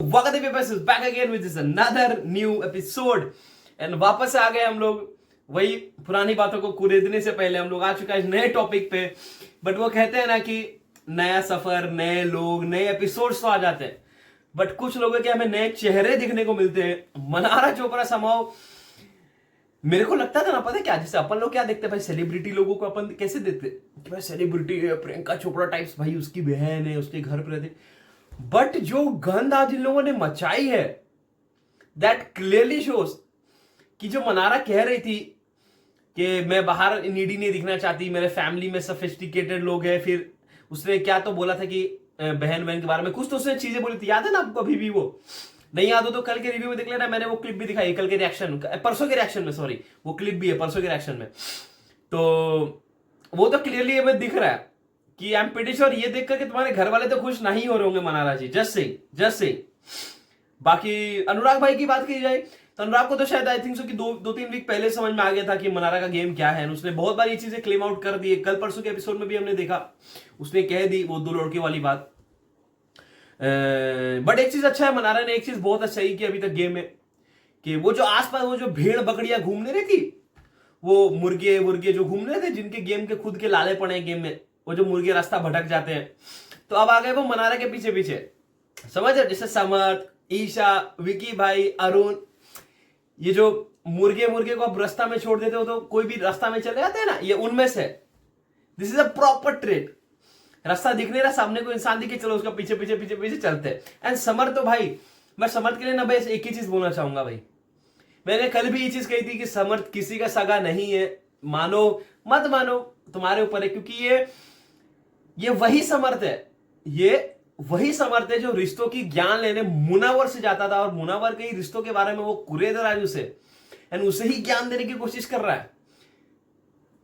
वाकई papers is back again with this another new episode and वापस आ गए हम लोग वही पुरानी बातों को कुरेदने से पहले हम लोग आ चुका है नए टॉपिक पे। बट वो कहते हैं ना कि नया सफर, नए लोग, नए एपिसोड्स तो आ जाते हैं, बट कुछ लोगों के हमें नए चेहरे दिखने को मिलते हैं। मनारा चोपड़ा समाओ मेरे को लगता था ना, पता है क्या, जैसे अपन लोग क्या देखते हैं भाई, सेलिब्रिटी लोगों को अपन कैसे देखते कि भाई सेलिब्रिटी है, प्रियंका चोपड़ा टाइप्स, भाई उसकी बहन है, उसके घर पे रहते। बट जो गंद आज इन लोगों ने मचाई है, दैट क्लियरली शोज कि जो मनारा कह रही थी कि मैं बाहर नीडी नहीं दिखना चाहती, मेरे फैमिली में सोफिस्टिकेटेड लोग हैं, फिर उसने क्या तो बोला था कि बहन बहन के बारे में कुछ तो उसने चीजें बोली थी, याद है ना आपको? अभी भी वो नहीं याद हो तो कल के रिव्यू में देख लेना, मैंने वो क्लिप भी दिखाई, कल के रिएक्शन, परसों के रिएक्शन में, सॉरी वो क्लिप भी है परसों के रिएक्शन में। तो वो तो क्लियरली हमें दिख रहा है कि आई एम प्रीटी श्योर ये देखकर कि तुम्हारे घर वाले तो खुश नहीं हो रहे होंगे मनारा जी, जस्ट से। बाकी अनुराग भाई की बात की जाए तो अनुराग को तो शायद आई थिंक सो कि दो तीन वीक पहले समझ में आ गया था कि मनारा का गेम क्या है, उसने बहुत बार ये चीजें क्लेम आउट कर दी। कल परसों के एपिसोड में भी हमने देखा, उसने कह दी वो दो लड़के वाली बात। बट एक चीज अच्छा है, मनारा ने एक चीज बहुत अच्छा ही की अभी तक गेम में, कि वो जो आसपास वो जो भेड़ बकरियां घूमने रही थी, वो मुर्गे वुर्गे जो घूम रहे थे, जिनके गेम के खुद के लाले पड़े हैं गेम में, वो जो मुर्गे रास्ता भटक जाते हैं, तो अब आ गए वो मनारा के पीछे पीछे, समझ रहे? जैसे समर्थ, ईशा, विकी भाई, अरुण, ये जो मुर्गे को आप रास्ता में छोड़ देते हो तो कोई भी रास्ता में चले जाते हैं ना, ये उनमें से। This is a proper trade. रास्ता दिख नहीं रहा, सामने को इंसान दिखे, चलो उसका पीछे पीछे पीछे पीछे चलते हैं। एंड समर्थ तो भाई, मैं समर्थ के लिए ना बस एक ही चीज बोलना चाहूंगा भाई, मैंने कल भी ये चीज कही थी कि समर्थ किसी का सगा नहीं है, मानो मत मानो तुम्हारे ऊपर है, क्योंकि ये वही समर्थ है, ये वही समर्थ है जो रिश्तों की ज्ञान लेने मुनावर से जाता था, और मुनावर के ही रिश्तों के बारे में वो कुरेद राजू से एंड उसे ही ज्ञान देने की कोशिश कर रहा है।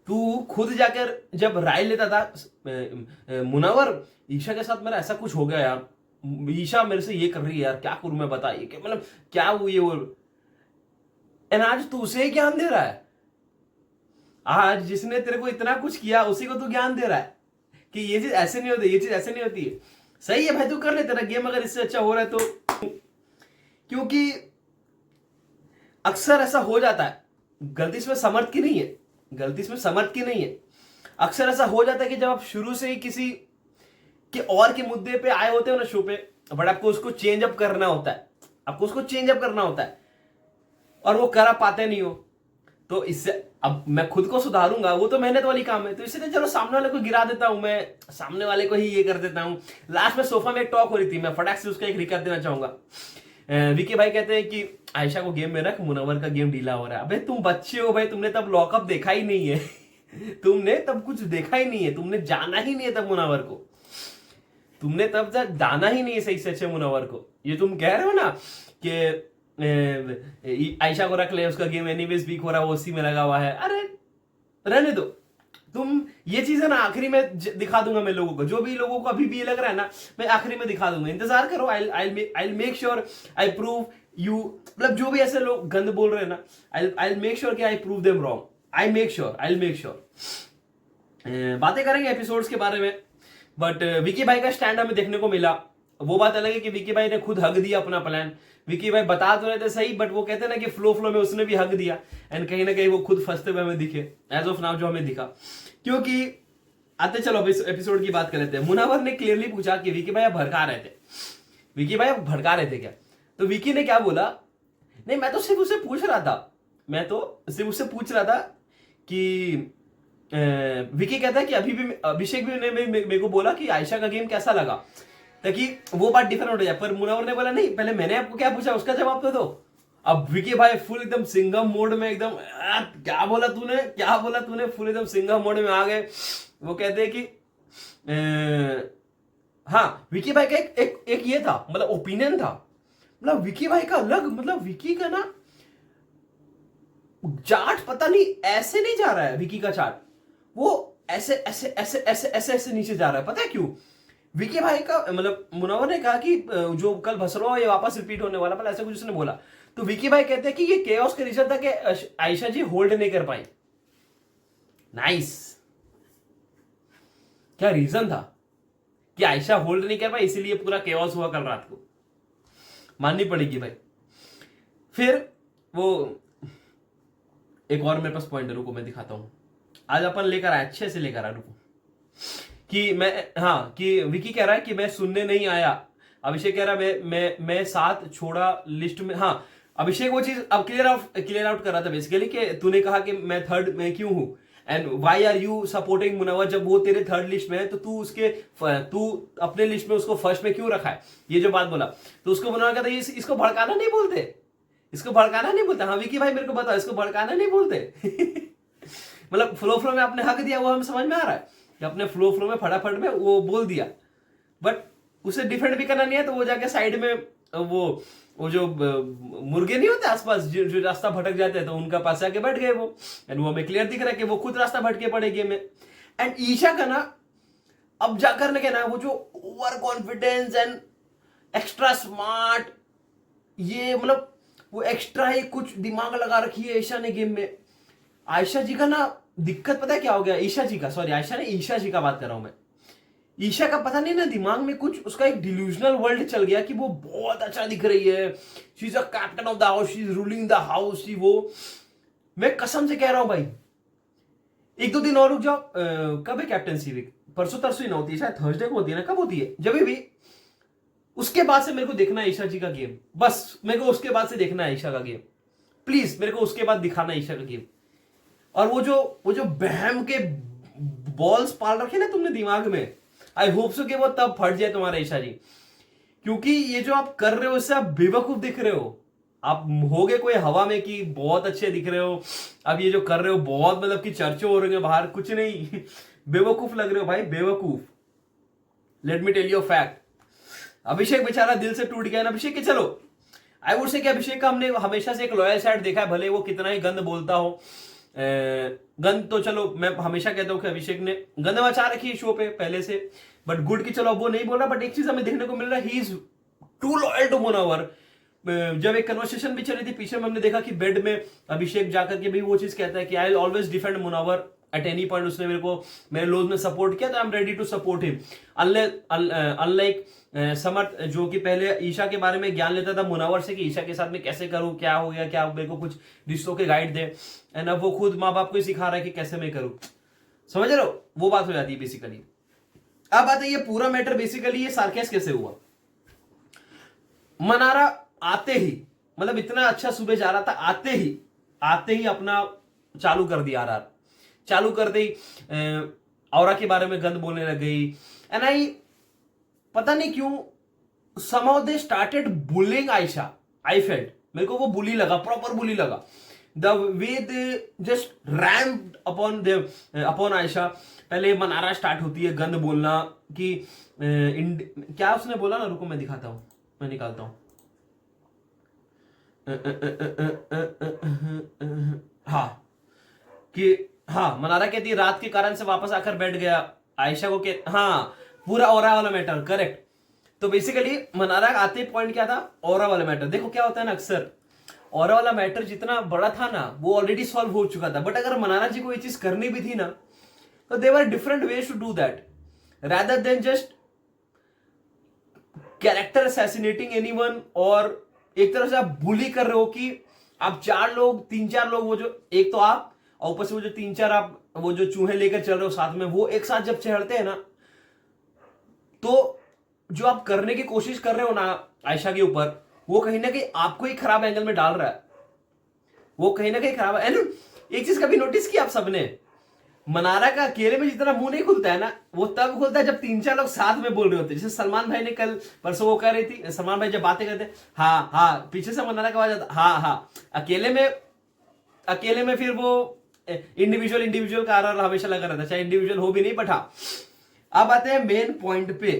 तू खुद जाकर जब राय लेता था, मुनावर ईशा के साथ मेरा ऐसा कुछ हो गया यार, ईशा मेरे से ये कर रही है यार, क्या करूं मैं, बताइए कि मतलब क्या वो ये, एंड आज तू उसे ज्ञान दे रहा है। आज जिसने तेरे को इतना कुछ किया उसी को तू ज्ञान दे रहा है कि ये चीज ऐसे नहीं होती, ये चीज ऐसे नहीं होती है। सही है भाई, तू कर ले, तेरा गेम अगर इससे अच्छा हो रहा है तो। क्योंकि अक्सर ऐसा हो जाता है, गलती इसमें समर्थ की नहीं है, गलती इसमें समर्थ की नहीं है, अक्सर ऐसा हो जाता है कि जब आप शुरू से ही किसी के और के मुद्दे पे आए होते हो ना शो पे, बट आपको उसको चेंज अप करना होता है, आपको उसको चेंज अप करना होता है, और वो कर पाते नहीं हो, तो इससे अब मैं खुद को सुधारूंगा, वो तो मेहनत वाली काम है, तो इसलिए चलो सामने वाले को गिरा देता हूं, मैं सामने वाले को ही ये कर देता हूं। लास्ट में सोफा में एक टॉक हो रही थी, मैं फटाक से उसका एक रिकैप देना चाहूंगा। विकी भाई कहते हैं कि आयशा को गेम में रख, मुनव्वर का गेम ढीला हो रहा है। अबे तुम बच्चे हो भाई, तुमने तब लॉकअप देखा ही नहीं है तुमने तब कुछ देखा ही नहीं है, तुमने जाना ही नहीं है तब मुनव्वर को, तुमने तब जाना ही नहीं है सही से अच्छे मुनव्वर को। ये तुम कह रहे हो ना कि आयशा को रख ले, उसका गेम एनीवेज वीक हो रहा है, वो उसी में लगा हुआ है, अरे रहने दो तुम। ये चीजें ना आखिरी में दिखा दूंगा मैं लोगों को, जो भी लोगों को अभी भी ये लग रहा है ना, मैं आखिरी में दिखा दूंगा, इंतजार करो। I make sure I prove you, मतलब जो भी ऐसे लोग गंद बोल रहे हैं ना, आई मेक श्योर कि I prove them wrong, I make sure. बातें करेंगे एपिसोड्स के बारे में, बट विकी भाई का स्टैंड हमें देखने को मिला। वो बात अलग है कि विकी भाई ने खुद हक दिया अपना प्लान, विकी भाई बता तो रहे थे सही, बट वो कहते हैं ना कि फ्लो में उसने भी हक दिया, एंड कहीं ना कहीं वो खुद फंसते हुए हमें दिखे, एज ऑफ नाउ जो हमें दिखा। क्योंकि आते चलो एपिसोड की बात कर लेते हैं। मुनावर ने क्लियरली पूछा कि विकी भाई आप भड़का रहे थे, विकी भाई आप भड़का रहे थे क्या? तो विकी ने क्या बोला, नहीं मैं तो सिर्फ उससे पूछ रहा था कि विकी कहता है कि अभी भी अभिषेक भी ने मेरे को बोला कि आयशा का गेम कैसा लगा, ताकि वो बात डिफरेंट हो जाए। पर मुनावर ने बोला नहीं, पहले मैंने आपको क्या पूछा उसका जवाब तो दो। अब विकी भाई फुल एकदम सिंघम मोड में, एकदम क्या बोला तूने, फुल एकदम सिंघम मोड में आ गए। वो कहते हैं कि हाँ, विकी भाई का एक ये था, मतलब ओपिनियन था, मतलब विकी भाई का अलग, मतलब विकी का ना चार्ट पता नहीं ऐसे नहीं जा रहा है, विकी का चार्ट वो ऐसे ऐसे ऐसे ऐसे ऐसे ऐसे नीचे जा रहा है। पता है क्यों? विकी भाई का, मतलब मुनव्वर ने कहा कि जो कल भसरो ये वापस रिपीट होने वाला, मतलब ऐसा कुछ उसने बोला। तो विकी भाई कहते हैं कि ये केओस का रीजन था कि आयशा जी होल्ड नहीं कर पाई। नाइस, क्या रीजन था कि आयशा होल्ड नहीं कर पाई, इसीलिए पूरा केओस हुआ कल रात को। माननी पड़ेगी भाई। फिर वो एक और मेरे पास पॉइंट है, रुको मैं दिखाता हूं। आज अपन लेकर आए, अच्छे से लेकर आए, रुको। कि मैं, हाँ, कि विकी कह रहा है कि मैं सुनने नहीं आया। अभिषेक कह रहा है मैं साथ छोड़ा लिस्ट में। हाँ, अभिषेक वो चीज अब क्लियर आउट कर रहा था बेसिकली कि तूने कहा कि मैं थर्ड में क्यों हूं and why are you supporting Munawar, जब वो तेरे थर्ड लिस्ट में है तो तू अपने लिस्ट में उसको फर्स्ट में क्यों रखा है, ये जो बात बोला। तो उसको मुनव्वर कहता है इसको भड़काना नहीं बोलते, इसको भड़काना नहीं बोलते। हाँ विकी भाई मेरे को बताओ, इसको भड़काना नहीं बोलते। मतलब फ्लो में आपने हक दिया, वो हमें समझ में आ रहा है कि अपने फ्लो में फटाफट में वो बोल दिया, बट उसे डिफेंड भी करना नहीं है तो वो जाके साइड में वो जो मुर्गे नहीं होते आसपास जो रास्ता भटक जाते हैं तो उनका पास आके बैठ गए वो, एंड वो हमें क्लियर दिख रहा है कि वो खुद रास्ता भटके पड़े गेम में। एंड ईशा का ना अब जाकर के ना वो जो over confidence and extra smart, ये मतलब वो एक्स्ट्रा ही कुछ दिमाग लगा रखी है ईशा ने गेम में। आयशा जी का ना दिक्कत पता है क्या हो गया, ईशा जी का, सॉरी आयशा ने, ईशा जी का बात कर रहा हूं मैं। ईशा का पता नहीं ना दिमाग में कुछ उसका एक डिल्यूजनल वर्ल्ड चल गया कि वो बहुत अच्छा दिख रही है, she is a captain of the house, she is ruling the house, she वो। मैं कसम से कह रहा हूं भाई, एक दो दिन और रुक जाओ। कब है कैप्टनसी वीक, परसों तरसों ही ना होती है, शायद थर्सडे को होती है ना, कब होती है, जब भी। उसके बाद से मेरे को देखना है ईशा जी का गेम, बस मेरे को उसके बाद से देखना है ईशा का गेम, प्लीज मेरे को उसके बाद दिखाना है ईशा का गेम। और वो जो बहम के बॉल्स पाल रखे ना तुमने दिमाग में, आई होप सो कि वो तब फट जाए तुम्हारा ईशा जी, क्योंकि ये जो आप कर रहे हो इससे आप बेवकूफ दिख रहे हो। आप होगे कोई हवा में कि बहुत अच्छे दिख रहे हो, अब ये जो कर रहे हो बहुत मतलब कि चर्चे हो रहे हैं बाहर, कुछ नहीं। बेवकूफ लग रहे हो भाई, बेवकूफ। Let me tell you fact. Abhishek बेचारा दिल से टूट गया ना अभिषेक के, चलो आई वुड से कि अभिषेक का हमने हमेशा से एक लॉयल साइड देखा है, भले वो कितना ही गंद बोलता हो। गंद तो चलो मैं हमेशा कहता हूं कि अभिषेक ने गंद मचा रखी है शो पे पहले से, बट गुड की चलो अब वो नहीं बोल रहा, बट एक चीज हमें देखने को मिल रहा है, he is too loyal to Munawar. जब एक कन्वर्सेशन भी चली थी पीछे में, हमने देखा कि बेड में अभिषेक जाकर के भी वो चीज कहता है कि I will always defend Munawar at any point. उसने मेरे लोज में सपोर्ट किया तो I am ready to support him. Unlike Samarth जो कि पहले ईशा के बारे में ज्ञान लेता था मुनव्वर से कि ईशा के साथ में कैसे करूं, क्या हो गया, क्या मेरे को कुछ रिश्तों के गाइड दे, एंड अब वो खुद माँ बाप को ही सिखा रहा है कि कैसे मैं करूं। समझ रहे हो, वो बात हो जाती है बेसिकली। अब बात है ये पूरा मैटर बेसिकली ये सार्केस कैसे हुआ। मनारा आते ही, मतलब इतना अच्छा सुबह जा रहा था, आते ही अपना चालू कर दिया आरआर, चालू कर दी, औरा के बारे में गंद बोलने लग गई। एंड आई पता नहीं क्यों somehow they started bullying Ayesha. I felt, मेरे को वो बुली लगा, प्रॉपर बुली लगा, the way they just rumped upon Ayesha. पहले मनारा स्टार्ट होती है गंद बोलना कि क्या उसने बोला ना, रुको मैं दिखाता हूं, मैं निकालता हूं। हाँ कि हाँ, मनारा कहती है रात के कारण से वापस आकर बैठ गया, आयशा को हाँ पूरा ऑरा वाला मैटर, करेक्ट। तो बेसिकली मनारा आते पॉइंट क्या था, ऑरा वाला मैटर। देखो क्या होता है ना, अक्सर ऑरा वाला मैटर जितना बड़ा था ना वो ऑलरेडी सॉल्व हो चुका था, बट अगर मनारा जी को ये चीज करनी भी थी ना तो there different ways to do that rather than just character assassinating anyone, और एक तरह से आप बुली कर रहे हो कि आप तीन चार लोग, वो जो एक तो आप और ऊपर से वो जो तीन चार आप वो जो चूहे लेकर चल रहे हो साथ में, वो एक साथ जब चढ़ते हैं ना, तो जो आप करने की कोशिश कर रहे हो ना आयशा के ऊपर, वो कहीं ना कहीं आपको ही खराब एंगल में डाल रहा है, वो कहीं ना कहीं खराब है। एक चीज कभी नोटिस किया आप सबने, मनारा का अकेले में जितना मुंह नहीं खुलता है ना, वो तब खुलता है जब तीन चार लोग साथ में बोल रहे होते हैं। जैसे सलमान भाई ने कल परसों वो कह रही थी, सलमान भाई जब बातें करते हाँ हाँ, पीछे से मनारा का आवाज आता हाँ हाँ, अकेले में फिर वो इंडिविजुअल का आर हमेशा लगा रहता है, चाहे इंडिविजुअल हो भी नहीं, बट हाँ। अब आते हैं मेन पॉइंट पे,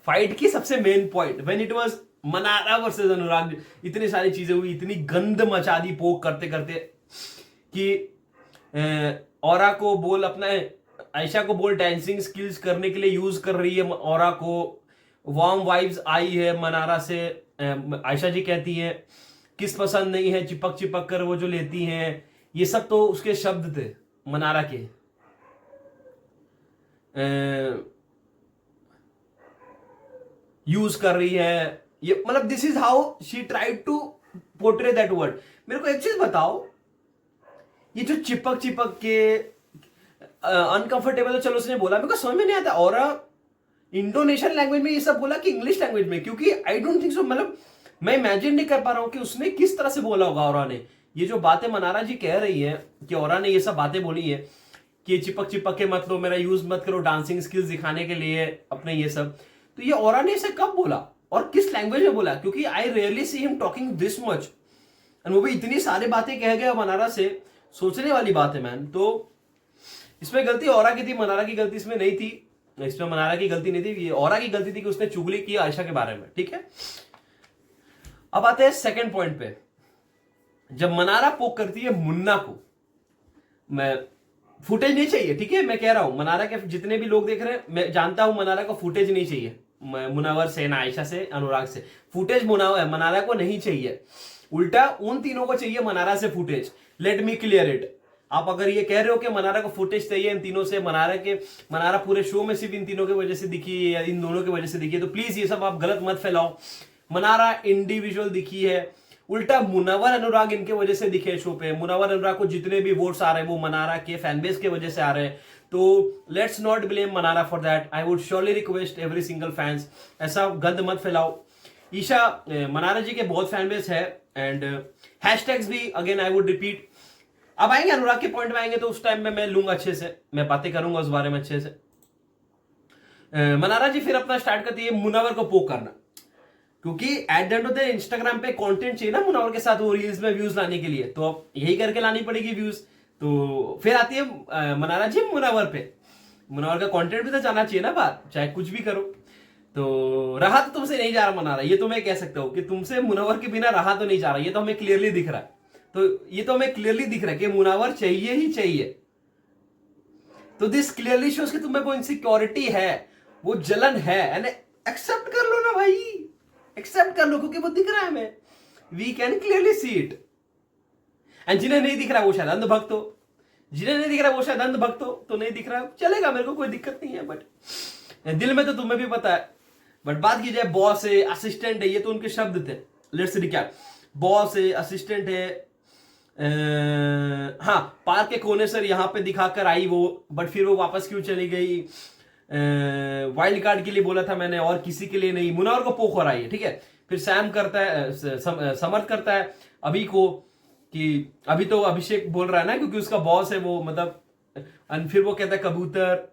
फाइट की सबसे main point, when it was Mannara versus Anurag. इतनी सारी चीजें हुई, इतनी गंद मचा दी पोक करते करते कि औरा को बोल अपना आयशा को बोल डांसिंग स्किल्स करने के लिए यूज कर रही है औरा को, वार्म वाइब्स आई है मनारा से। आयशा जी कहती है किस पसंद नहीं है, चिपक चिपक कर वो जो लेती हैं, ये सब तो उसके शब्द थे मनारा के। यूज कर रही है, ये मतलब this is how she tried to portray that word. मेरे को एक चीज बताओ, ये जो चिपक चिपक के अनकंफर्टेबल, तो चलो उसने बोला, मेरे को समझ में नहीं आता और इंडोनेशियन लैंग्वेज में ये सब बोला कि इंग्लिश लैंग्वेज में, क्योंकि आई डोंट थिंक सो, मतलब मैं इमेजिन नहीं कर पा रहा हूं कि उसने किस तरह से बोला होगा औरा ने। ये जो बातें मनारा जी कह रही है कि औरा ने ये सब बातें बोली है कि चिपक चिपक के मत लो, मेरा यूज मत करो डांसिंग स्किल्स दिखाने के लिए अपने, ये सब, तो ये औरा ने इसे कब बोला और किस लैंग्वेज में बोला? क्योंकि I really see him talking this much, and वो भी इतनी सारी बातें कह गया मनारा से, सोचने वाली बात है मैन। तो इसमें गलती औरा की थी, मनारा की गलती इसमें नहीं थी। इसमें मनारा की गलती नहीं थी, ये औरा की गलती थी कि उसने चुगली की आयशा के बारे में, ठीक है। अब आते हैं सेकंड पॉइंट पे। जब मनारा पोक करती है मुन्ना को, मैं फुटेज नहीं चाहिए, ठीक है, मैं कह रहा हूं मनारा के जितने भी लोग देख रहे हैं, मैं जानता हूं मनारा को फुटेज नहीं चाहिए, मुनावर से, ना आयशा से, अनुराग से फुटेज मनारा को नहीं चाहिए, उल्टा उन तीनों को चाहिए मनारा से footage. Let me clear it. आप अगर ये कह रहे हो कि मनारा को फुटेज चाहिए इन तीनों से, मनारा पूरे शो में सिर्फ इन तीनों की वजह से दिखी है या इन दोनों की वजह से दिखी है, तो प्लीज ये सब आप गलत मत फैलाओ। मनारा इंडिविजुअल दिखी है, उल्टा मुनव्वर अनुराग इनके वजह से दिखे शो पे। मुनव्वर अनुराग को जितने भी वोट्स आ रहे हैं वो मनारा के फैनबेस की वजह से आ रहे हैं, तो let's not blame Mannara for that. I would surely request every single fans, ऐसा गंद मत फैलाओ। ईशा मनारा जी के बहुत फैनबेस है, एंड हैशटैग्स भी अगेन आई वुड रिपीट। अब आएंगे अनुराग के पॉइंट में आएंगे तो उस टाइम में मैं लूंगा अच्छे से, मैं बातें करूंगा उस बारे में अच्छे से। मनारा जी फिर अपना स्टार्ट करती है मुनव्वर को पोक करना, क्योंकि at the end of the Instagram पे कंटेंट चाहिए ना मुनव्वर के साथ, वो रील्स में व्यूज लाने के लिए, तो अब यही करके लानी पड़ेगी व्यूज। तो फिर आती है मनारा जी मुनव्वर पे, मुनव्वर का कंटेंट भी तो जाना चाहिए ना बाहर, चाहे कुछ भी करो। तो रहा तो तुमसे नहीं जा रहा मनारा, ये तो मैं कह सकता हूं कि तुमसे मुनव्वर के बिना रहा तो नहीं जा रहा, ये तो हमें क्लियरली दिख रहा है। तो ये तो हमें क्लियरली दिख रहा है कि मुनव्वर चाहिए ही चाहिए। तो दिस क्लियरली शोज कि तुम्हें वो इनसिक्योरिटी है, वो जलन है, एंड एक्सेप्ट कर लो ना भाई, एक्सेप्ट कर लो, क्योंकि वो दिख रहा है हमें, we can clearly see it. And जिन्हें नहीं दिख रहा वो शायद अंधभक्त हो, जिन्हें नहीं दिख रहा वो शायद अंधभक्त हो, तो नहीं दिख रहा चलेगा, मेरे को कोई दिक्कत नहीं है, बट दिल में तो तुम्हें भी पता है। बट बात की जाए बॉस है, असिस्टेंट है, ये तो उनके शब्द थे। Let's recap. बॉस है, असिस्टेंट है, हाँ पार्क के कोने सर यहाँ पे दिखाकर आई वो, बट फिर वो वापस क्यों चली गई? वाइल्ड कार्ड के लिए बोला था मैंने और किसी के लिए नहीं। मुनव्वर को पोक हो रहा है, ठीक है। फिर सैम करता है, समर्थ करता है अभी को कि अभी तो अभिषेक बोल रहा है ना क्योंकि उसका बॉस है वो, मतलब, फिर वो कहता है कबूतर।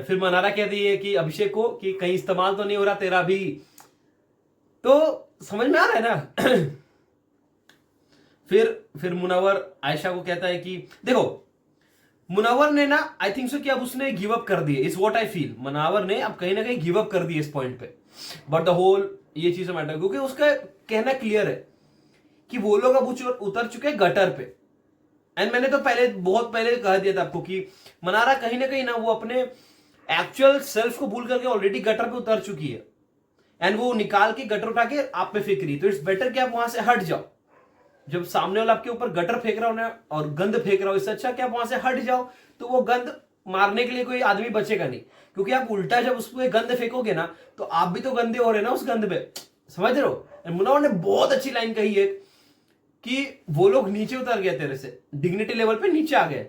फिर मनारा कहती है कि अभिषेक को कि कहीं इस्तेमाल तो नहीं हो रहा तेरा भी, तो समझ में आ रहा है ना। फिर मुनव्वर आयशा को कहता है कि देखो, मुनव्वर ने ना आई थिंक सो कि अब उसने गिव अप कर दिए, is what I feel. Munawar ने अब कहीं ना कहीं गिव अप कर दिए इस पॉइंट पे, बट द होल ये चीज मैटर, क्योंकि उसका कहना क्लियर है कि वो लोग अब उतर चुके हैं गटर पे। एंड मैंने तो बहुत पहले कह दिया था आपको कि मनारा कहीं ना कहीं ना वो अपने एक्चुअल सेल्फ को भूल करके ऑलरेडी गटर पे उतर चुकी है, एंड वो निकाल के गटर उठा के आप पे फेंक रही। तो इट्स बेटर कि आप वहां से हट जाओ। जब सामने वाला आपके ऊपर गटर फेंक रहा हो ना और गंद फेंक रहा हो, इससे अच्छा कि आप वहां से हट जाओ, तो वो गंद मारने के लिए कोई आदमी बचेगा नहीं, क्योंकि आप उल्टा जब उस पर गंद फेंकोगे ना तो आप भी तो गंदे हो रहे ना उस गंद पे, समझ रहे हो। मुनव्वर ने बहुत अच्छी लाइन कही है कि वो लोग नीचे उतर गए तेरे से, डिग्निटी लेवल पे नीचे आ गए,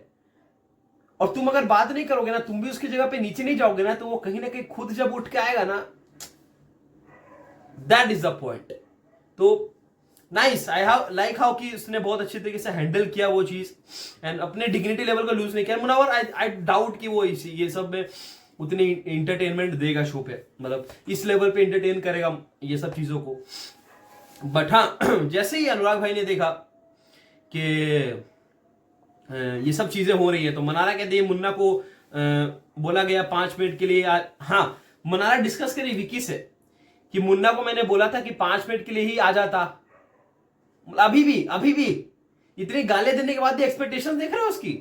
और तुम अगर बात नहीं करोगे ना, तुम भी उसकी जगह पे नीचे नहीं जाओगे ना, तो वो कहीं ना कहीं खुद जब उठ के आएगा ना, दैट इज द पॉइंट। तो nice, I have like how कि उसने बहुत अच्छी तरीके से हैंडल किया वो चीज, एंड अपने डिग्निटी लेवल को लूज नहीं किया। मुनव्वर आई डाउट कि वो ये सब में उतनी इंटरटेनमेंट देगा शो पे, मतलब इस लेवल पे इंटरटेन करेगा ये सब चीजों को। बट हाँ, जैसे ही अनुराग भाई ने देखा कि ये सब चीजें हो रही है, तो मनारा कहते हैं मुन्ना को बोला गया 5 मिनट के लिए। हाँ, मनारा डिस्कस करी विकी से कि मुन्ना को मैंने बोला था कि 5 मिनट के लिए ही आ जाता। अभी भी इतनी गालियां देने के बाद भी एक्सपेक्टेशन देख रहे हो उसकी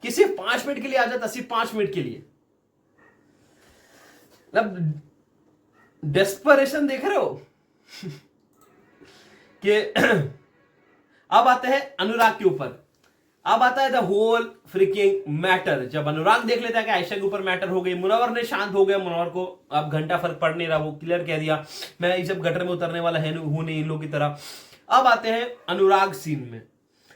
कि सिर्फ 5 मिनट के लिए आ जाता, सिर्फ 5 मिनट के लिए, मतलब डेस्परेशन देख रहे हो। कि अब आते हैं अनुराग के ऊपर। अब आता है द होल फ्रिकिंग मैटर। जब अनुराग देख लेता है कि आयशा के ऊपर मैटर हो गई, मुनव्वर ने शांत हो गया, मुनव्वर को अब घंटा फर्क पड़ नहीं रहा, वो क्लियर कह दिया मैं इस सब गटर में उतरने वाला है हूं नहीं इन लोगों की तरह। अब आते हैं अनुराग सीन में,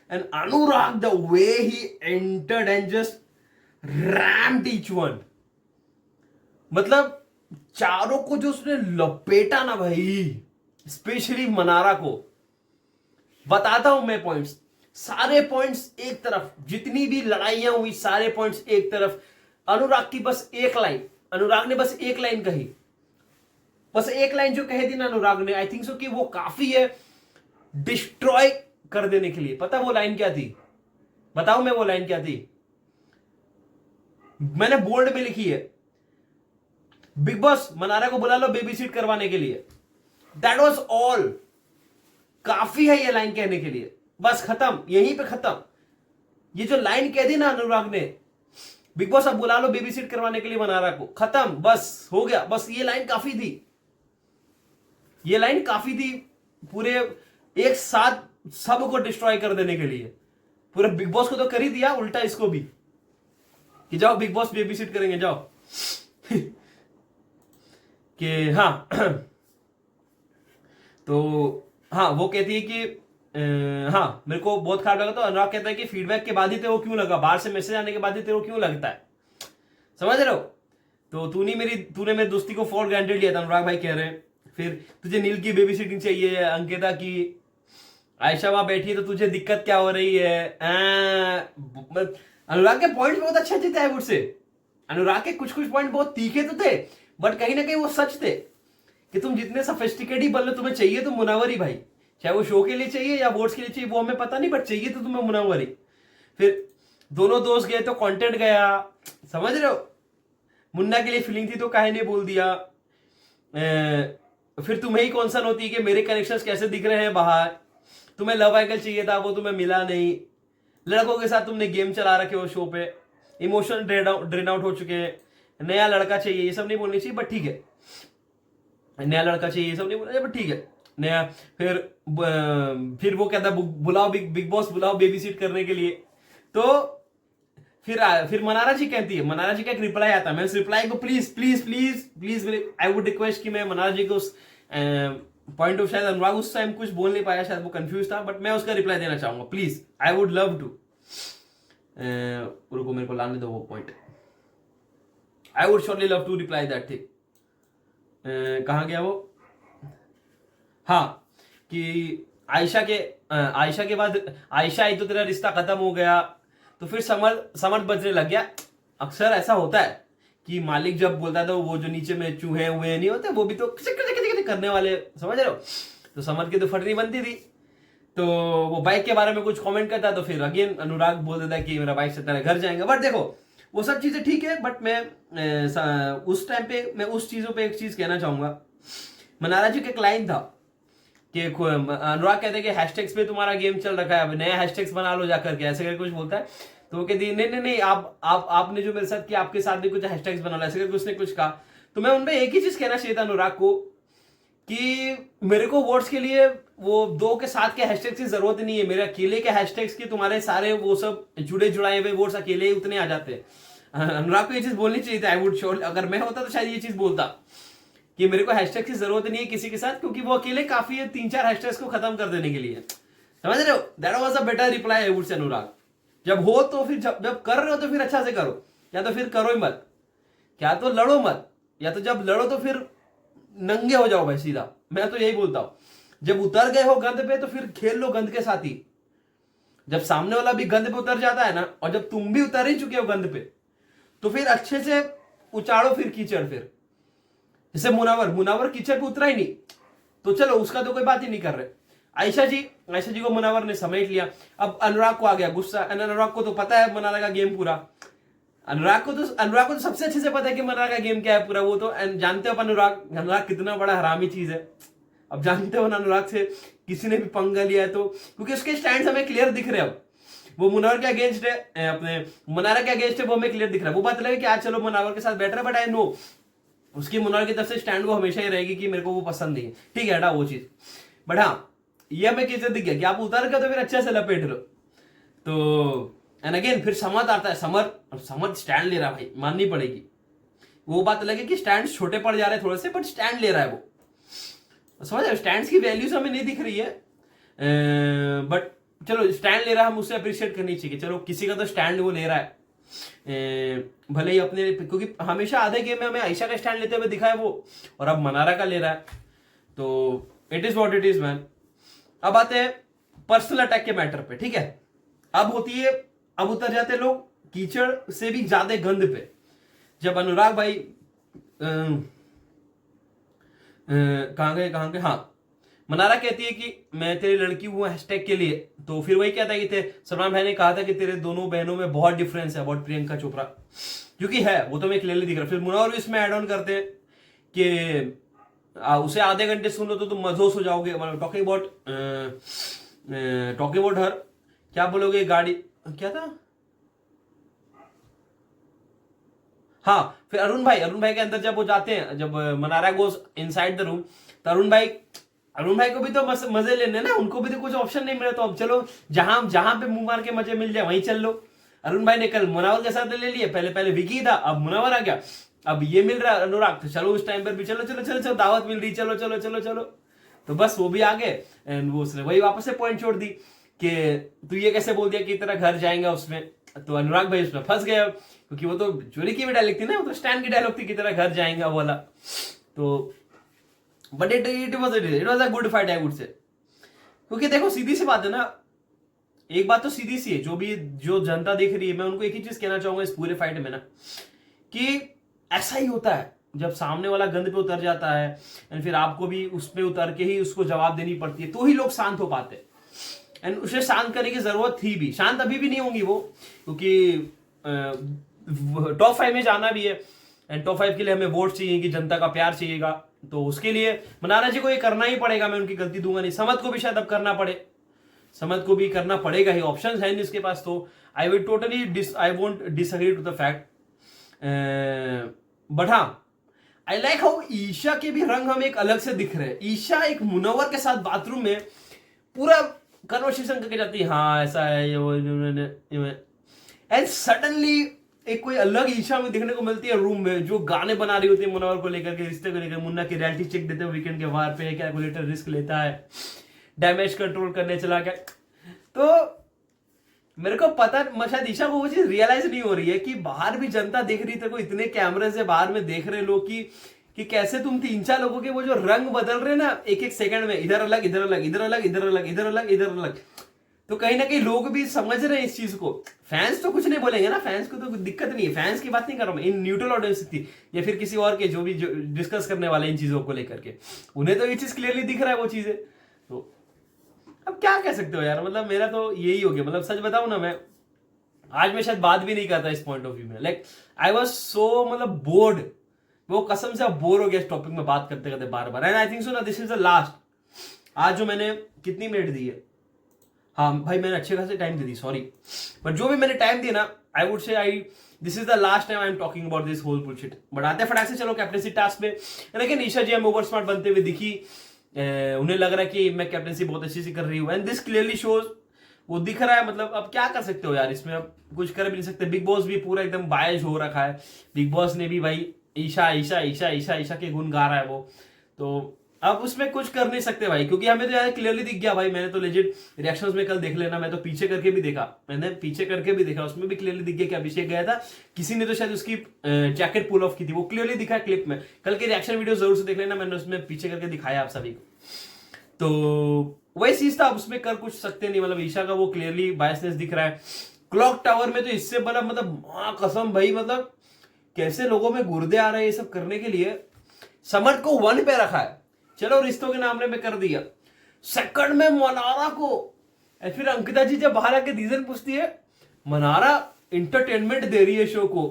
and Anurag the way he entered and just rumped each one, मतलब चारों को जो उसने लपेटा ना भाई, स्पेशली मनारा को। बताता हूं मैं पॉइंट्स, सारे पॉइंट्स एक तरफ, जितनी भी लड़ाइयां हुई सारे पॉइंट्स एक तरफ। अनुराग की बस एक लाइन, अनुराग ने बस एक लाइन कही, बस एक लाइन जो कही थी ना अनुराग ने, आई थिंक सो कि वो काफी है डिस्ट्रॉय कर देने के लिए। पता वो लाइन क्या थी? बताऊं मैं वो लाइन क्या थी? मैंने बोर्ड में लिखी है, बिग बॉस मनारा को बुला लो बेबी सीट करवाने के लिए। दैट वॉज ऑल, काफी है ये लाइन कहने के लिए, बस खत्म, यहीं पे खत्म। ये जो लाइन कह दी ना अनुराग ने, बिग बॉस अब बुला लो बेबी सीट करवाने के लिए मनारा को, खत्म, बस हो गया। बस ये लाइन काफी थी, ये लाइन काफी थी पूरे एक साथ सबको डिस्ट्रॉय कर देने के लिए। पूरे बिग बॉस को तो कर ही दिया, उल्टा इसको भी कि जाओ बिग बॉस बेबी सीट करेंगे जाओ। कि हाँ तो हाँ वो कहती है कि हाँ मेरे को बहुत खराब लगा। तो अनुराग कहता है कि फीडबैक के बाद ही तेरे को क्यों लगा, बाहर से मैसेज आने के बाद ही तेरे को क्यों लगता है, समझ रहे हो? तो तूने मेरी दोस्ती को फॉर ग्रांटेड लिया था, अनुराग भाई कह रहे हैं। फिर तुझे नील की बेबी सिटिंग चाहिए, अंकिता की, आयशा वहां बैठी है तो तुझे दिक्कत क्या हो रही है? अनुराग के पॉइंट बहुत अच्छे अच्छे थे वुड से, अनुराग के कुछ कुछ पॉइंट बहुत तीखे तो थे, बट कहीं ना कहीं वो सच थे कि तुम जितने सफिस्टिकेट ही बन लो, तुम्हें चाहिए तो मुनव्वर ही भाई, चाहे वो शो के लिए चाहिए या वोट्स के लिए चाहिए वो हमें पता नहीं, बट चाहिए तो तुम्हें मुनव्वर ही। फिर दोनों दोस्त गए तो कंटेंट गया, समझ रहे हो? मुन्ना के लिए फीलिंग थी तो काहे ने बोल दिया। फिर तुम्हें ही कॉन्सर्न होती है कि मेरे कनेक्शंस कैसे दिख रहे हैं बाहर, तुम्हें लव एंगल चाहिए था वो तुम्हें मिला नहीं, लड़कों के साथ तुमने गेम चला रखे हो शो पे, इमोशन ड्रेन आउट हो चुके हैं, नया लड़का चाहिए, ये सब नहीं बोलनी चाहिए बट ठीक है, नया लड़का चाहिए ये सब नहीं बोलना चाहिए बट ठीक है नया। फिर वो कहता है बुलाओ बिग बॉस बुलाओ बेबी सीट करने के लिए। तो फिर मनारा जी कहती है, मनारा जी का एक रिप्लाई आता है, मैं उस रिप्लाई को please please please please I would request कि मैं मनारा जी को उस पॉइंट ऑफ, शायद अनुराग उस टाइम कुछ बोल नहीं पाया, शायद वो कंफ्यूज था, बट मैं उसका रिप्लाई देना चाहूंगा please, I would love to. रुको मेरे को लाने दो वो point, I would surely love to reply that thing. कहाँ गया वो? हाँ कि आयशा के बाद आयशा आई तो तेरा रिश्ता खत्म हो गया, तो फिर समर बजने लग गया। अक्सर ऐसा होता है कि मालिक जब बोलता था वो जो नीचे में चूहे हुए नहीं होते वो भी तो करने वाले, समझ रहे हो? तो समर की तो फटनी बनती थी, तो वो बाइक के बारे में कुछ कमेंट करता तो फिर अगेन अनुराग बोल देता कि मेरा बाइक से तेरा घर जाएंगे। बट देखो वो सब चीजें ठीक है, बट मैं उस टाइम पे मैं उस चीजों पे एक चीज कहना चाहूंगा। मनारा जी का एक लाइन था कि अनुराग कहते हैं कि हैशटैग्स पे तुम्हारा गेम चल रखा है, अब नया हैशटैग्स बना लो जाकर के, ऐसे करके कुछ बोलता है। तो वो कहती है नहीं आपने जो मेरे साथ किया आपके साथ भी कुछ हैशटैग्स बना लो, ऐसे करके उसने कुछ कहा। तो मैं उनमें एक ही चीज कहना चाहिए था अनुराग को कि मेरे को वोट्स के लिए वो 2 के 7 के हैशटैग्स की जरूरत नहीं है, मेरे अकेले के हैशटैग्स की तुम्हारे सारे वो सब जुड़ाए हुए वोट्स अकेले ही उतने आ जाते हैं। अनुराग को ये चीज बोलनी चाहिए था, आई वुड श्योर, अगर मैं होता तो शायद ये चीज बोलता कि मेरे को हैशटैग की जरूरत नहीं है किसी के साथ, क्योंकि वो अकेले काफी है 3-4 हैशटैग्स को खत्म कर देने के लिए, समझ रहे हो? That was a better reply I would say Anurag. जब हो तो फिर जब कर रहे हो तो फिर अच्छा से करो, या तो फिर करो ही मत, क्या तो लड़ो मत, या तो जब लड़ो तो फिर नंगे हो जाओ भाई सीधा। मैं तो यही बोलता हूं, जब उतर गए हो गंद पे तो फिर खेल लो गंद के साथ ही। जब सामने वाला भी गंद पे उतर जाता है ना, और जब तुम भी उतर ही चुके हो गंद पे, तो फिर अच्छे से उचाड़ो फिर कीचड़। फिर जैसे मुनावर कीचड़ पे उतरा ही नहीं, तो चलो उसका तो कोई बात ही नहीं कर रहे। आयशा जी को मुनावर ने समेट लिया। अब अनुराग को आ गया गुस्सा, अनुराग को तो पता है मनारा का गेम पूरा, अनुराग को तो सबसे अच्छे से पता है कि मनारा का गेम क्या है पूरा। वो तो जानते हो अनुराग कितना बड़ा हरामी चीज है। अब जानते हो ना अनुराग से किसी ने भी पंगा लिया है तो, क्योंकि उसके स्टैंड हमें क्लियर दिख रहे हैं। अब वो मुनावर के अगेंस्ट है, अपने मनारा के अगेंस्ट है, वो हमें क्लियर दिख रहा है। वो बात लगे कि आज चलो मुनावर के साथ बैठ रहा है, बट आई नो उसकी मुनावर की तरफ से स्टैंड वो हमेशा ही रहेगी कि मेरे को वो पसंद नहीं है, ठीक है हटा वो चीज। बट हाँ ये हमें किसी दिख गया कि आप उतर के तो फिर अच्छे से लपेट लो। तो एंड अगेन फिर समर आता है, समर स्टैंड ले रहा है भाई, माननी पड़ेगी। वो बात अलग है कि स्टैंड छोटे पड़ जा रहे हैं थोड़े से, बट स्टैंड ले रहा है वो, समझ रहे, स्टैंड की वैल्यूज हमें नहीं दिख रही है, बट चलो स्टैंड ले रहा है, हम उसे अप्रिशिएट करनी चाहिए। चलो किसी का तो स्टैंड वो ले रहा है, भले ही अपने, क्योंकि हमेशा आधे गेम में हमें आयशा का स्टैंड लेते हुए दिखा है वो, और अब मनारा का ले रहा है, तो it is what it is man. अब आते हैं पर्सनल अटैक के मैटर पे, ठीक है। अब होती है, अब उतर जाते हैं लोग कीचड़ से भी ज्यादा गंद पे। जब अनुराग भाई कहाँ गए, हाँ, मनारा कहती है कि मैं तेरी लड़की हूं हैशटैग के लिए, तो फिर वही कहता है कि सलमान भाई ने कहा था कि तेरे दोनों बहनों में बहुत डिफरेंस है अबाउट प्रियंका चोपड़ा, क्योंकि है वो तो मैं क्लियरली दिख रहा। फिर मुनावर भी इसमें ऐड ऑन करते हैं कि उसे आधे घंटे सुन लो तो तुम मजोस हो जाओगे, टॉकिंग अबाउट हर, क्या बोलोगे, गाड़ी क्या था, हाँ। फिर अरुण भाई के अंदर जब वो जाते हैं, जब Mannara goes inside the room, तो अरुण भाई को भी तो मजे लेने ना, उनको भी तो कुछ ऑप्शन नहीं मिला, तो अब चलो जहां पे मुंह मार के मजे मिल जाए वहीं चल लो। अरुण भाई ने कल मुनावर के साथ ले लिए, पहले विकी था, अब मुनावर आ गया, अब ये मिल रहा है अनुराग, तो चलो उस टाइम पर भी चलो दावत मिल रही, चलो, तो बस वो भी आ गए, एंड वो उसने वही वापस से पॉइंट छोड़ दी कि तू ये कैसे बोल दिया कि तेरा घर जाएगा उसमें, तो अनुराग भाई उसमें फंस गया, क्योंकि वो तो चोरी की भी डायलॉग थी ना, वो तो स्टैंड की डायलॉग थी कि तेरा घर जाएगा वाला, तो but it was a good fight I would से। क्योंकि देखो सीधी सी बात है ना, एक बात तो सीधी सी है, जो जनता देख रही है, मैं उनको एक ही चीज कहना चाहूंगा इस पूरे फाइट में ना, कि ऐसा ही होता है जब सामने वाला गंद पे उतर जाता है, एंड फिर आपको भी उस पे उतर के ही उसको जवाब देनी पड़ती है, तो ही लोग शांत हो पाते हैं। एंड उसे शांत करने की जरूरत थी भी, शांत अभी भी नहीं होंगी वो, क्योंकि टॉप 5 में जाना भी है, एंड टॉप 5 के लिए हमें वोट चाहिए, कि जनता का प्यार चाहिएगा, तो उसके लिए मनारा जी को ये करना ही पड़ेगा, मैं उनकी गलती दूंगा नहीं। समद को भी शायद अब करना पड़े, समद को भी करना पड़ेगा ही, ऑप्शन है नहीं इसके पास, तो I will totally I won't disagree to the fact, but हाँ आई लाइक हाउ ईशा के भी रंग हमें एक अलग से दिख रहे हैं। ईशा एक मुनव्वर के साथ बाथरूम में पूरा कन्वर्सेशन करके जाती है, हाँ ऐसा है ये वो, एंड सडनली एक कोई अलग ईशा में दिखने को मिलती है रूम में, जो गाने बना रही होती है मुनव्वर को लेकर के, रिश्ते को लेकर, मुन्ना की रियलिटी चेक देते हैं वीकेंड के वार पे, कैलकुलेटर रिस्क लेता है, डैमेज कंट्रोल करने चला गया। तो मेरे को पता, शायद ईशा को वो चीज रियलाइज नहीं हो रही है कि बाहर भी जनता देख रही थी, को इतने कैमरे से बाहर में देख रहे लोग कि कैसे तुम 3-4 लोगों के वो जो रंग बदल रहे ना एक सेकंड में, इधर अलग इधर अलग इधर अलग इधर अलग इधर अलग इधर अलग, तो कहीं ना कहीं लोग भी समझ रहे हैं इस चीज को। फैंस तो कुछ नहीं बोलेंगे ना, फैंस को तो कुछ दिक्कत नहीं है, फैंस की बात नहीं कर रहा हूं, इन न्यूट्रल ऑडियंस थी या फिर किसी और के जो भी डिस्कस करने वाले इन चीजों को लेकर के, उन्हें तो ये चीज क्लियरली दिख रहा है वो चीजें। तो अब क्या कह सकते हो यार, मतलब मेरा तो यही हो गया, मतलब सच बताऊं ना, मैं आज मैं शायद बात भी नहीं करता इस पॉइंट ऑफ व्यू में, लाइक आई वाज सो मतलब बोर्ड, वो कसम से बोर हो गया इस टॉपिक में बात करते करते बार बार, एंड आई थिंक सो ना दिस इज द लास्ट। आज जो मैंने कितनी मिनट दी है, हाँ भाई मैंने अच्छे खासे टाइम दे दी, सॉरी, बट जो भी मैंने टाइम दिया ना, I would say this is the last time I am talking about this whole bullshit. But आते फटाक से चलो कैप्टनसी टास्क में, लेकिन ईशा जी हम ओवर स्मार्ट बनते हुए दिखी, उन्हें लग रहा है कि मैं कैप्टनसी बहुत अच्छी से कर रही हूँ, एंड दिस क्लियरली शोज, वो दिख रहा है। मतलब अब क्या कर सकते हो यार, इसमें अब कुछ कर भी नहीं सकते। बिग बॉस भी पूरा एकदम बायज हो रखा है, बिग बॉस ने भी भाई ईशा ईशा ईशा ईशा ईशा के गुण गा रहा है वो, तो अब उसमें कुछ कर नहीं सकते भाई, क्योंकि हमें तो यार क्लियरली दिख गया भाई, मैंने तो लेजिट रिएक्शंस में कल देख लेना, मैं तो पीछे करके भी देखा, उसमें भी क्लियरली दिख गया कि अभिषेक गया था, किसी ने तो शायद उसकी जैकेट पुल ऑफ की थी, वो क्लियरली दिखा क्लिप में, कल के रिएक्शन वीडियो जरूर से देख लेना, मैंने उसमें पीछे करके दिखाया आप सभी को। तो वही चीज था, अब उसमें कर कुछ सकते नहीं, मतलब ईशा का वो क्लियरली बायसनेस दिख रहा है। क्लॉक टावर में तो इससे बड़ा मतलब कसम भाई, मतलब कैसे लोगों में गुर्दे आ रहे हैं ये सब करने के लिए। समर्थ को 1 पे रखा है, चलो रिश्तों के मामले में कर दिया, सेकंड में मनारा को, फिर अंकिता जी जब बाहर आके रीजन पूछती है, मनारा इंटरटेनमेंट दे रही है शो को,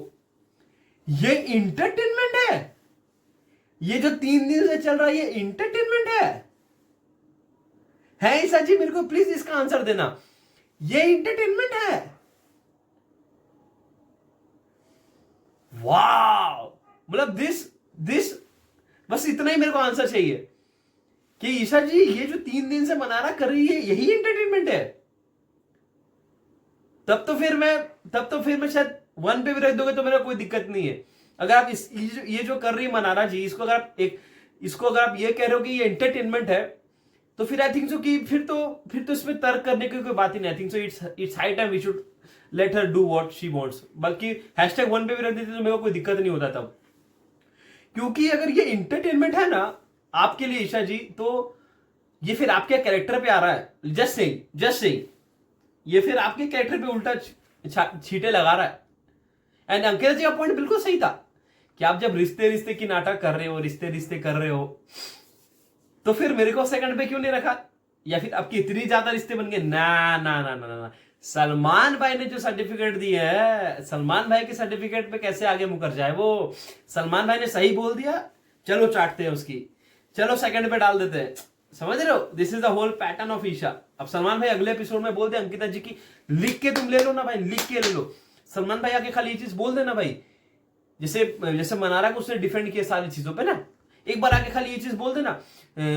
ये इंटरटेनमेंट है, ये जो 3 दिन से चल रहा है ये इंटरटेनमेंट है ईशा जी, मेरे को प्लीज इसका आंसर देना, ये इंटरटेनमेंट है? वाह, मतलब दिस बस इतना ही मेरे को आंसर चाहिए कि ईशा जी ये जो 3 दिन से मनारा कर रही है यही एंटरटेनमेंट है? तब तो फिर मैं शायद 1 पे भी रख दोगे तो मेरा कोई दिक्कत नहीं है। अगर आप ये जो कर रही है मनारा जी, इसको अगर आप ये कह रहे हो कि ये एंटरटेनमेंट है, तो फिर आई थिंक सो कि फिर तो इसमें तर्क करने की कोई बात ही नहीं। I think so it's high time we should let her do what she wants. बल्कि #1 पे भी रख देते तो मेरे को कोई दिक्कत नहीं होता तब, क्योंकि अगर ये इंटरटेनमेंट है ना आपके लिए ईशा जी, तो ये फिर आपके कैरेक्टर पे आ रहा है। जस्ट सेइंग ये फिर आपके कैरेक्टर पे उल्टा छींटे लगा रहा है। एंड अंकिता जी का पॉइंट बिल्कुल सही था कि आप जब रिश्ते की नाटक कर रहे हो, रिश्ते कर रहे हो, तो फिर मेरे को सेकंड पे क्यों नहीं रखा? या फिर आपकी इतनी ज्यादा रिश्ते बन गए? ना ना ना ना ना, सलमान भाई ने जो सर्टिफिकेट दी है, सलमान भाई के सर्टिफिकेट पे कैसे आगे मुकर जाए वो? सलमान भाई ने सही बोल दिया, चलो चाटते हैं उसकी, चलो सेकंड पे डाल देते हैं। समझ रहे हो? This is the whole pattern of Isha. अब सलमान भाई अगले एपिसोड में बोलते हैं अंकिता जी की लिख के तुम ले लो ना भाई, लिख के ले लो। सलमान भाई आके खाली ये चीज बोल देना भाई, जैसे मनारा को उसने डिफेंड किया सारी चीजों पे ना, एक बार आके खाली ये चीज बोल देना।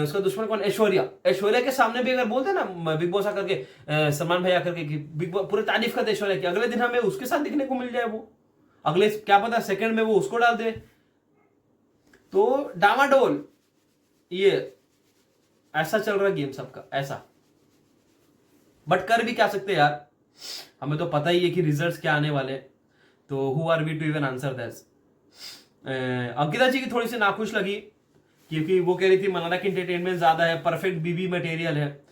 उसका दुश्मन कौन? ऐश्वर्या के सामने भी अगर बोल देना बिग बॉस आकर के, सलमान भाई आकर के बिग बॉस पूरे तारीफ करते ऐश्वर्या की, अगले दिन हमें उसके साथ दिखने को मिल जाए वो, अगले क्या पता सेकंड में वो उसको डाल दे। तो डामाडोल ये ऐसा चल रहा गेम सबका ऐसा। बट कर भी क्या सकते यार, हमें तो पता ही है कि रिजल्ट्स क्या आने वाले, तो who are we to even answer that. Ankita ji की थोड़ी सी नाखुश लगी क्योंकि वो कह रही थी मनारा की एंटरटेनमेंट ज्यादा है, परफेक्ट बीबी मटेरियल है।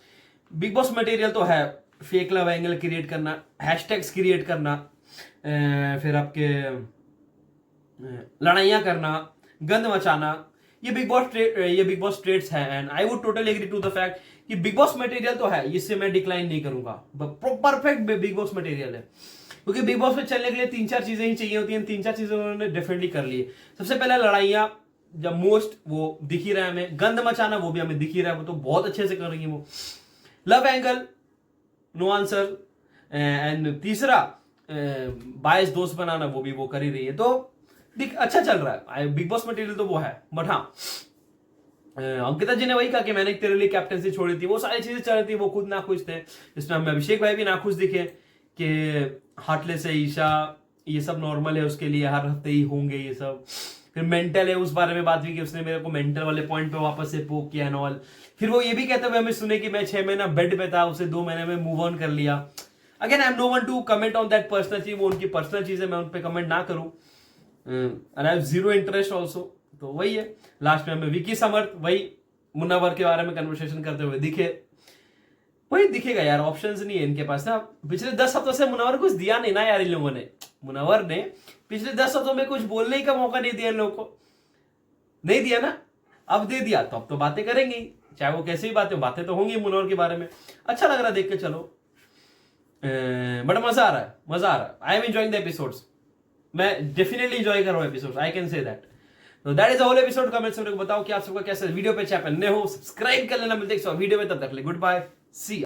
बिग बॉस मटेरियल तो है, फेक लव एंगल क्रिएट करना, हैशटैग्स क्रिएट करना, फिर आपके लड़ाइयां करना, गंद मचाना, ये बिग बॉस ट्रेड्स है। And I would totally agree to the fact कि बिग बॉस मटेरियल तो है, इससे मैं डिक्लाइन नहीं करूंगा, परफेक्ट बिग बॉस मटेरियल है। क्योंकि बिग बॉस में चलने के लिए 3-4 चीजें ही चाहिए होती हैं, 3-4 चीजें उन्होंने डेफिनेटली कर ली है। सबसे पहला लड़ाइयां, जब मोस्ट वो दिख ही रहा है हमें, गंद मचाना वो भी हमें दिख ही रहा है, वो तो बहुत अच्छे से कर रही है वो। Love angle no answer, and तीसरा बायस दोस्त बनाना वो भी वो कर ही रही है, तो अच्छा चल रहा है बिग बॉस मटेरियल तो वो है। बट हाँ, अंकिता जी ने वही कहा कि मैंने तेरे लिए कैप्टनसी छोड़ी थी, वो सारी चीजें चल रही थी, वो खुद नाखुश थे। इसमें हमें अभिषेक भाई भी नाखुश दिखे कि हार्टलेस है ईशा, ये सब नॉर्मल है उसके लिए, हर हफ्ते ही होंगे ये सब। फिर मेंटल है, उस बारे में बात हुई कि उसने मेरे को मेंटल वाले पॉइंट पे वापस से पोक किया एंड ऑल। फिर वो ये भी कहते हुए हमें सुने कि मैं 6 महीना बेड पे था, उसे 2 महीने में मूव ऑन कर लिया। Again I am no one to comment on that personal चीज, वो उनकी पर्सनल चीज है, मैं उन पर कमेंट ना करूं, and I have zero interest also. तो वही है, लास्ट में हमें विकी समर्थ वही मुन्नावर के बारे में कन्वर्सेशन करते हुए दिखे, वही दिखेगा यार, ऑप्शंस नहीं है इनके पास ना। पिछले 10 हफ्तों से मुन्नावर कुछ दिया नहीं ना यार इन लोगों ने, मुन्नावर ने पिछले 10 हफ्तों में कुछ बोलने का मौका नहीं दिया इन लोगों को, नहीं दिया ना, अब दे दिया तो अब तो बातें करेंगे, चाहे वो कैसी भी बातें तो होंगी मुन्नावर के बारे में। अच्छा लग रहा है देख के, चलो बड़ा मजा आ रहा है, I am enjoying the episodes, मैं डेफिनेटली एंजॉय कर रहा हूँ episodes, I can say that. तो that is the whole episode. Comments में बताओ कि आप सबका कैसा वीडियो पे चैनल नए हो, सब्सक्राइब कर लेना। मिलते हैं वीडियो में, तब तक ले गुड बाय, सी।